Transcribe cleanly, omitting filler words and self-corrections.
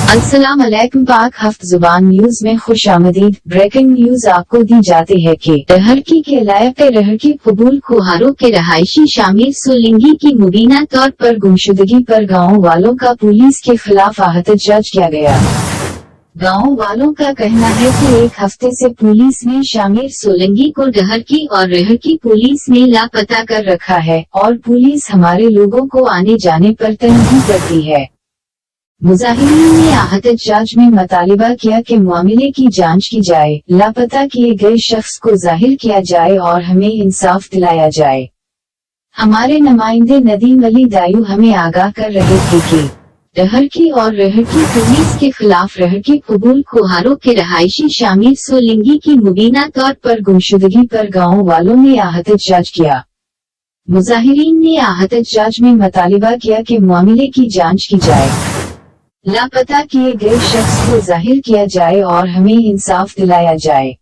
अस्सलाम अलैकुम। पाक हफ्त जुबान न्यूज में खुश आमदीद। ब्रेकिंग न्यूज आपको दी जाती है कि रहरकी के लायक रहरकी कबूल खुहारों के रहायशी शामिर सोलिंगी की मुबीना तौर पर गुमशुदगी पर गाँव वालों का पुलिस के खिलाफ एहतजाज किया गया। गाँव वालों का कहना है कि एक हफ्ते से पुलिस ने शामिर सोलंगी को डहरकी और रहरकी पुलिस ने लापता कर रखा है और पुलिस हमारे लोगों को आने जाने पर तनबीह करती है। मुजाहिरीन ने एहतजाज में मुतालिबा किया कि मामले की जांच की जाए, लापता किए गए शख्स को जाहिर किया जाए और हमें इंसाफ दिलाया जाए। हमारे नुमाइंदे नदीम अली दायू हमें आगाह कर रहे थे कि डहरकी और रहरकी पुलिस के खिलाफ रहरकी कबूल खुहारों के रहायशी शामिर सोलिंगी की मुबीना तौर पर गुमशुदगी पर गाँव वालों ने एहतजाज किया। मुजाहिरीन ने एहतजाज में मुतालिबा किया कि मामले की जांच की जाए, लापता किए गए शख्स को जाहिर किया जाए और हमें इंसाफ दिलाया जाए।